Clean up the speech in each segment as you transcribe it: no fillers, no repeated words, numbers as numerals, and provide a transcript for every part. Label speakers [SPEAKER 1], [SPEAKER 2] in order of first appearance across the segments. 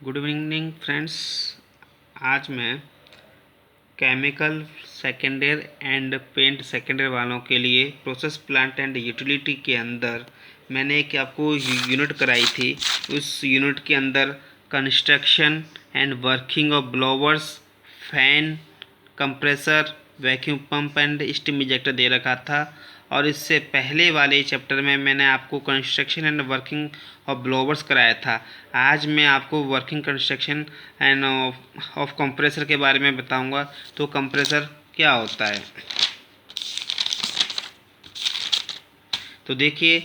[SPEAKER 1] Good evening friends. आज मैं chemical second year and paint second year वालों के लिए प्रोसेस प्लांट एंड यूटिलिटी के अंदर मैंने एक आपको यूनिट कराई थी। उस यूनिट के अंदर construction and working of blowers, fan, compressor, vacuum pump and steam injector दे रखा था। और इससे पहले वाले चैप्टर में मैंने आपको construction and working of blowers कराया था। आज मैं आपको working construction end of compressor के बारे में बताऊंगा। तो कंप्रेसर क्या होता है, तो देखिए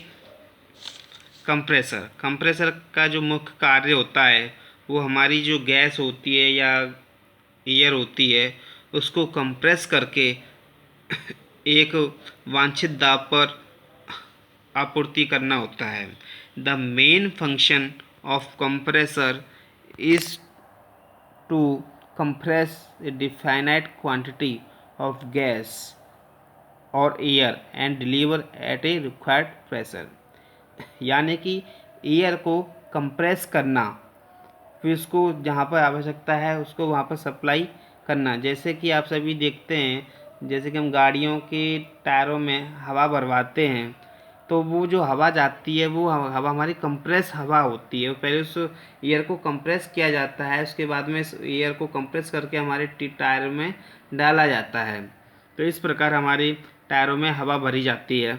[SPEAKER 1] कंप्रेसर कंप्रेसर का जो मुख्य कार्य होता है वो हमारी जो गैस होती है या एयर होती है उसको कंप्रेस करके एक वांछित दाब पर आपूर्ति करना होता है। The main function of compressor is to compress a definite quantity of gas or air and deliver at a required pressure। यानी कि एयर को कंप्रेस करना, फिर उसको जहाँ पर आवश्यकता है उसको वहाँ पर सप्लाई करना। जैसे कि आप सभी देखते हैं, जैसे कि हम गाड़ियों के टायरों में हवा भरवाते हैं तो वो जो हवा जाती है वो हवा हमारी कंप्रेस हवा होती है। पहले उस एयर को कंप्रेस किया जाता है, उसके बाद में इस एयर को कंप्रेस करके हमारे टायर में डाला जाता है। तो इस प्रकार हमारी टायरों में हवा भरी जाती है।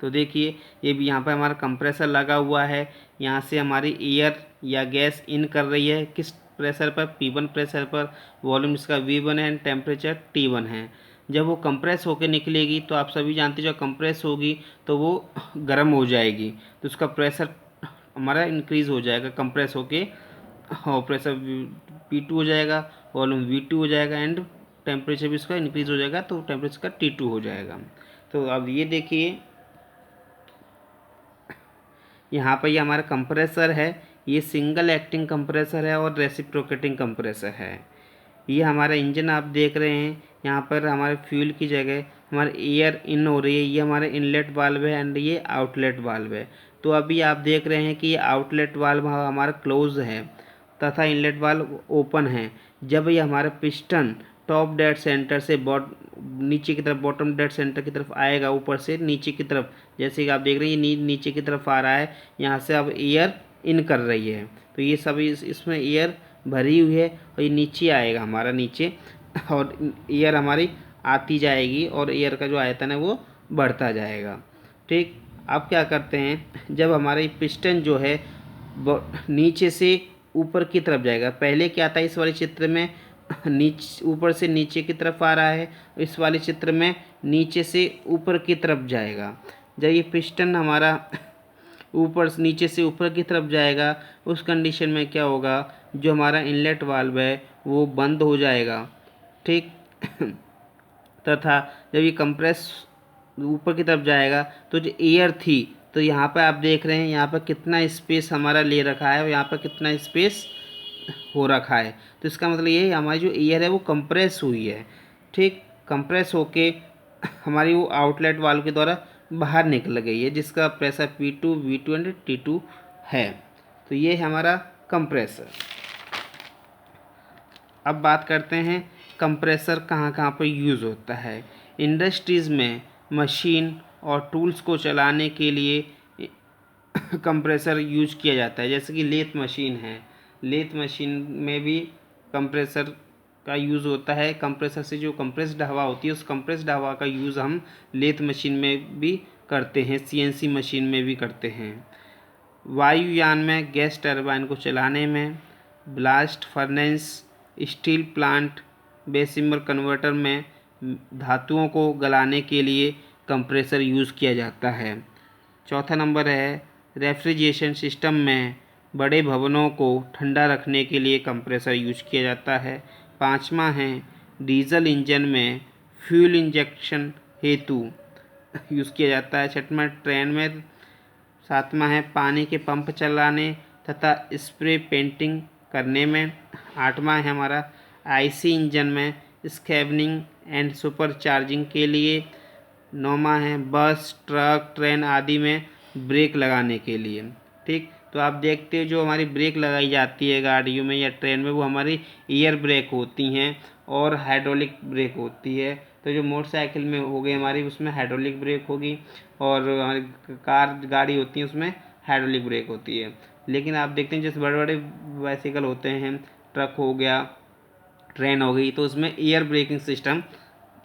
[SPEAKER 1] तो देखिए ये भी यहाँ पर हमारा कंप्रेसर लगा हुआ है। यहाँ से हमारी एयर या गैस इन कर रही है किस प्रेशर पर, P1 प्रेशर पर। वॉल्यूम इसका V1 है एंड टेम्परेचर T1 है। जब वो कंप्रेस होकर निकलेगी तो आप सभी जानते हैं जब कंप्रेस होगी तो वो गर्म हो जाएगी, तो उसका प्रेशर हमारा इंक्रीज़ हो जाएगा कंप्रेस होके, और प्रेशर P2 हो जाएगा, वॉल्यूम V2 हो जाएगा एंड टेम्परेचर भी इसका इंक्रीज़ हो जाएगा तो टेम्परेचर का T2 हो जाएगा। तो अब ये देखिए यहाँ पर ये हमारा कंप्रेसर है। ये सिंगल एक्टिंग कंप्रेसर है और रेसिप्रोकेटिंग कंप्रेसर है। ये हमारा इंजन आप देख रहे हैं, यहाँ पर हमारे फ्यूल की जगह हमारे एयर इन हो रही है। ये हमारे इनलेट वाल्व है एंड ये आउटलेट वाल्व है। तो अभी आप देख रहे हैं कि ये आउटलेट वाल्व हमारा क्लोज है तथा इनलेट वाल्व ओपन है। जब ये हमारा पिस्टन टॉप डेड सेंटर से नीचे की तरफ, बॉटम डेड सेंटर की तरफ आएगा, ऊपर से नीचे की तरफ, जैसे कि आप देख रहे हैं ये नीचे की तरफ आ रहा है। यहाँ से अब एयर इन कर रही है तो ये सभी इसमें एयर भरी हुई है और ये नीचे आएगा हमारा नीचे, और एयर हमारी आती जाएगी और एयर का जो आयतन है वो बढ़ता जाएगा। ठीक, अब क्या करते हैं, जब हमारी पिस्टन जो है नीचे से ऊपर की तरफ जाएगा। पहले क्या था इस वाले चित्र में, ऊपर से नीचे की तरफ आ रहा है, इस वाले चित्र में नीचे से ऊपर की तरफ जाएगा। जब ये पिस्टन हमारा ऊपर नीचे से ऊपर की तरफ जाएगा उस कंडीशन में क्या होगा, जो हमारा इनलेट वाल्व है वो बंद हो जाएगा। ठीक तथा जब ये कंप्रेस ऊपर की तरफ जाएगा तो जो एयर थी, तो यहाँ पर आप देख रहे हैं यहाँ पर कितना स्पेस हमारा ले रखा है और यहाँ पर कितना स्पेस हो रखा है। तो इसका मतलब ये है हमारी जो एयर है वो कंप्रेस हुई है। ठीक, कंप्रेस होके हमारी वो आउटलेट वाल्व के द्वारा बाहर निकल गई है, जिसका pressure P2, V2 and T2 है। तो ये है हमारा कंप्रेसर। अब बात करते हैं कंप्रेसर कहाँ कहाँ पर यूज़ होता है। इंडस्ट्रीज़ में मशीन और टूल्स को चलाने के लिए कंप्रेसर यूज किया जाता है। जैसे कि लेथ मशीन है, लेथ मशीन में भी कंप्रेसर का यूज़ होता है। कंप्रेसर से जो कंप्रेस्ड हवा होती है उस कंप्रेस्ड हवा का यूज़ हम लेथ मशीन में भी करते हैं, CNC मशीन में भी करते हैं। वायुयान में गैस टरबाइन को चलाने में, blast furnace, steel plant, Bessemer converter में धातुओं को गलाने के लिए कंप्रेसर यूज़ किया जाता है। चौथा नंबर है रेफ्रिजरेशन सिस्टम में बड़े भवनों को ठंडा रखने के लिए कंप्रेसर यूज किया जाता है। पाँचवा है डीजल इंजन में फ्यूल इंजेक्शन हेतु यूज़ किया जाता है। छठवां ट्रेन में। सातवां है पानी के पंप चलाने तथा स्प्रे पेंटिंग करने में। आठवां है हमारा IC इंजन में स्कैवनिंग एंड सुपर चार्जिंग के लिए। नौवां है बस, ट्रक, ट्रेन आदि में ब्रेक लगाने के लिए। ठीक, तो आप देखते हो जो हमारी ब्रेक लगाई जाती है गाड़ियों में या ट्रेन में, वो हमारी एयर ब्रेक होती हैं और हाइड्रोलिक ब्रेक होती है। तो जो मोटरसाइकिल में हो गई हमारी, उसमें हाइड्रोलिक ब्रेक होगी, और हमारी कार गाड़ी होती है उसमें हाइड्रोलिक ब्रेक होती है। लेकिन आप देखते हैं जैसे बड़े बड़े बाइसिकल होते हैं, ट्रक हो गया, ट्रेन हो गई, तो उसमें एयर ब्रेकिंग सिस्टम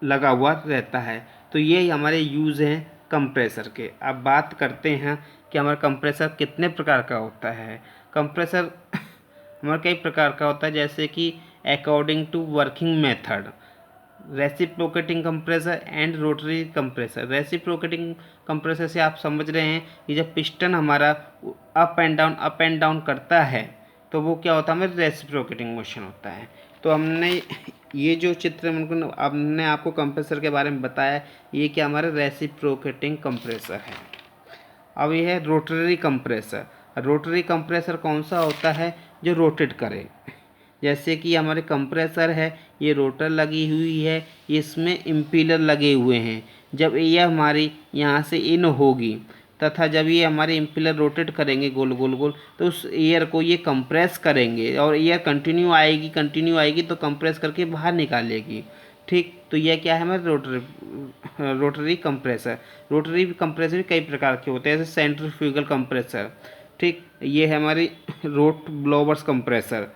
[SPEAKER 1] लगा हुआ रहता है। तो ये हमारे यूज़ हैं कंप्रेसर के। अब बात करते हैं कि हमारा कंप्रेसर कितने प्रकार का होता है। कंप्रेसर हमारा कई प्रकार का होता है, जैसे कि according to working method, reciprocating compressor and rotary compressor. Reciprocating compressor से आप समझ रहे हैं कि जब पिस्टन हमारा अप एंड डाउन करता है तो वो क्या होता है, हमें रेसिप्रोकेटिंग मोशन होता है। तो हमने ये जो चित्र हमने आपको कंप्रेसर के बारे में बताया, ये क्या हमारा रेसिप्रोकेटिंग कंप्रेसर है। अब ये है रोटरी कंप्रेसर। रोटरी कंप्रेसर कौन सा होता है, जो रोटेट करे। जैसे कि हमारे कंप्रेसर है, ये रोटर लगी हुई है, इसमें इम्पीलर लगे हुए हैं। जब ये हमारी यहाँ से इन होगी तथा जब ये हमारे इम्पीलर रोटेट करेंगे गोल गोल गोल, तो उस एयर को ये कंप्रेस करेंगे और एयर कंटिन्यू आएगी तो कंप्रेस करके बाहर निकालेगी। ठीक, तो यह क्या है हमारे रोटरी कंप्रेसर। रोटरी कंप्रेसर भी कई प्रकार के होते हैं, जैसे सेंट्रीफ्यूगल कंप्रेसर। ठीक, ये है हमारी रोट ब्लोवर्स कंप्रेसर।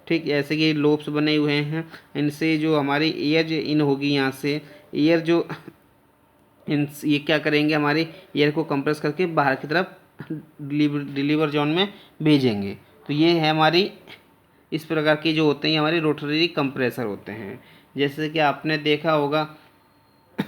[SPEAKER 1] ठीक, ऐसे कि लोब्स बने हुए हैं, इनसे जो हमारी एयर जो इन होगी यहाँ से, एयर जो ये क्या करेंगे, हमारी एयर को कंप्रेस करके बाहर की तरफ डिलीवर जोन में भेजेंगे। तो ये है हमारी इस प्रकार की जो होते हैं हमारे रोटरी कंप्रेसर होते हैं। जैसे कि आपने देखा होगा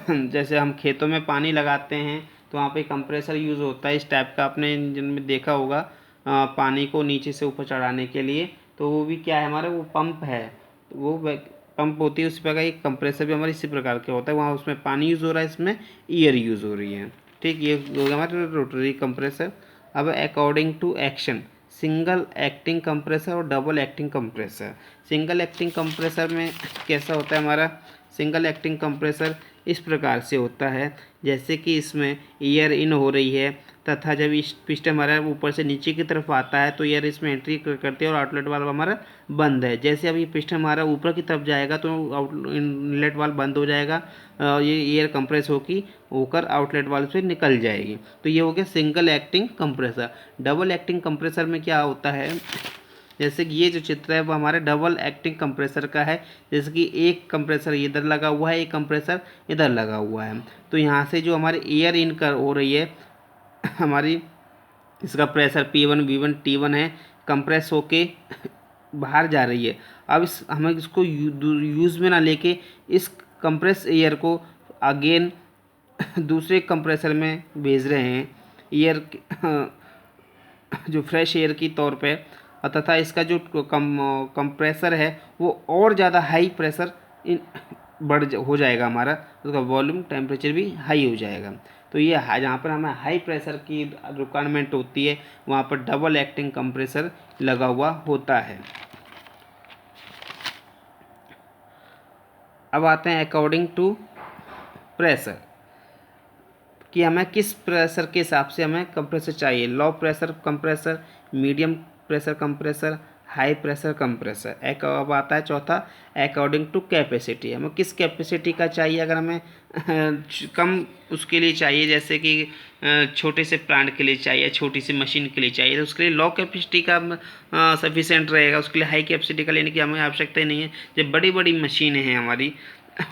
[SPEAKER 1] जैसे हम खेतों में पानी लगाते हैं तो वहाँ पे कंप्रेसर यूज़ होता है इस टाइप का, आपने इंजन में देखा होगा, पानी को नीचे से ऊपर चढ़ाने के लिए। तो वो भी क्या है हमारा, वो पंप है, तो वो पंप होती है उसी प्रकार। एक कंप्रेसर भी हमारे इसी प्रकार के होता है, वहाँ उसमें पानी यूज़ हो रहा है, इसमें एयर यूज़ हो रही है। ठीक, ये हो गया हमारे रोटरी कंप्रेसर। अब according to action, single acting compressor और double acting compressor. Single acting compressor में कैसा होता है हमारा, सिंगल एक्टिंग कंप्रेसर इस प्रकार से होता है, जैसे कि इसमें एयर इन हो रही है तथा जब इस पिस्टन हमारा ऊपर से नीचे की तरफ आता है तो एयर इसमें एंट्री करती है और आउटलेट वाल्व हमारा बंद है। जैसे अब ये पिस्टन हमारा ऊपर की तरफ जाएगा तो इनलेट वाल्व बंद हो जाएगा, ये एयर कंप्रेस होकर आउटलेट वाल्व से निकल जाएगी। तो ये हो गया single acting compressor. Double acting compressor में क्या होता है, जैसे कि ये जो चित्र है वो हमारे डबल एक्टिंग कंप्रेसर का है। जैसे कि एक कंप्रेसर इधर लगा हुआ है, एक कंप्रेसर इधर लगा हुआ है। तो यहाँ से जो हमारी एयर इन कर हो रही है हमारी, इसका प्रेशर P1 V1 T1 है, कंप्रेस होके बाहर जा रही है। अब हमें इसको यूज़ में ना लेके इस कंप्रेस एयर को अगेन दूसरे कंप्रेसर में भेज रहे हैं, एयर जो फ्रेश एयर की तौर पे, तथा इसका जो कंप्रेसर है वो और ज़्यादा हाई प्रेशर हो जाएगा हमारा, उसका वॉल्यूम टेम्परेचर भी हाई हो जाएगा। तो ये जहाँ पर हमें हाई प्रेशर की रिक्वायरमेंट होती है वहाँ पर डबल एक्टिंग कंप्रेसर लगा हुआ होता है। अब आते हैं अकॉर्डिंग टू प्रेशर, कि हमें किस प्रेशर के हिसाब से हमें कंप्रेसर चाहिए। Low pressure compressor, medium pressure compressor, high pressure compressor. एक अब आता है चौथा, अकॉर्डिंग टू कैपेसिटी, हमें किस कैपेसिटी का चाहिए। अगर हमें कम उसके लिए चाहिए, जैसे कि छोटे से प्लांट के लिए चाहिए, छोटी सी मशीन के लिए चाहिए, तो उसके लिए लो कैपेसिटी का सफिशेंट रहेगा। उसके लिए हाई कैपेसिटी का लेने की हमें आवश्यकता ही नहीं है। जब बड़ी बड़ी मशीनें हैं हमारी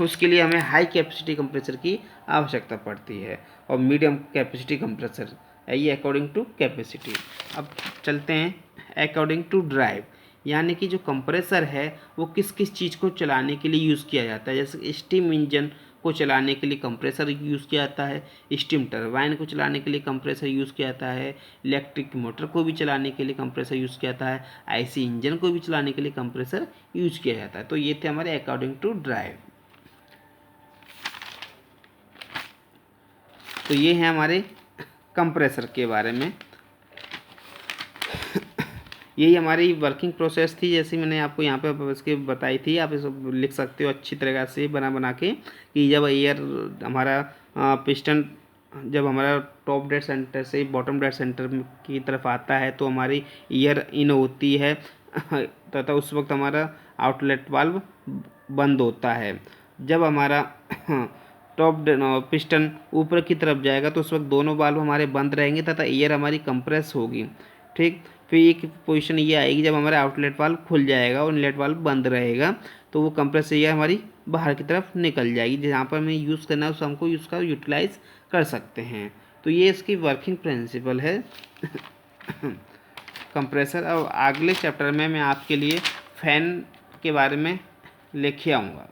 [SPEAKER 1] उसके लिए हमें हाई कैपेसिटी कंप्रेसर की आवश्यकता पड़ती है, और मीडियम कैपेसिटी कंप्रेसर, ये अकॉर्डिंग टू कैपेसिटी। अब चलते हैं अकॉर्डिंग टू ड्राइव, यानी कि जो कंप्रेसर है वो किस किस चीज़ को चलाने के लिए यूज़ किया जाता है। जैसे स्टीम इंजन को चलाने के लिए कंप्रेसर यूज़ किया जाता है, स्टीम टरबाइन को चलाने के लिए कंप्रेसर यूज़ किया जाता है, इलेक्ट्रिक मोटर को भी चलाने के लिए कंप्रेसर यूज़ किया जाता है, आईसी इंजन को भी चलाने के लिए कंप्रेसर यूज़ किया जाता है। तो ये थे हमारे अकॉर्डिंग टू ड्राइव। तो ये है हमारे कंप्रेसर के बारे में। यही हमारी वर्किंग प्रोसेस थी, जैसे मैंने आपको यहाँ पे इसके बताई थी। आप इसको लिख सकते हो अच्छी तरह से बना के, कि जब एयर हमारा पिस्टन जब हमारा टॉप डेड सेंटर से बॉटम डेड सेंटर की तरफ आता है तो हमारी ईयर इन होती है तथा उस वक्त हमारा आउटलेट वाल्व बंद होता है। जब हमारा टॉप पिस्टन ऊपर की तरफ जाएगा तो उस वक्त दोनों वाल्व हमारे बंद रहेंगे तथा एयर हमारी कंप्रेस होगी। ठीक, फिर एक पोजीशन ये आएगी जब हमारा आउटलेट वाल्व खुल जाएगा और इनलेट वाल्व बंद रहेगा, तो वो कंप्रेस एयर हमारी बाहर की तरफ निकल जाएगी। जहाँ पर हमें यूज़ करना है उस हमको उसका यूटिलाइज कर सकते हैं। तो ये इसकी वर्किंग प्रिंसिपल है कंप्रेसर। और अगले चैप्टर में मैं आपके लिए फ़ैन के बारे में लेके आऊँगा।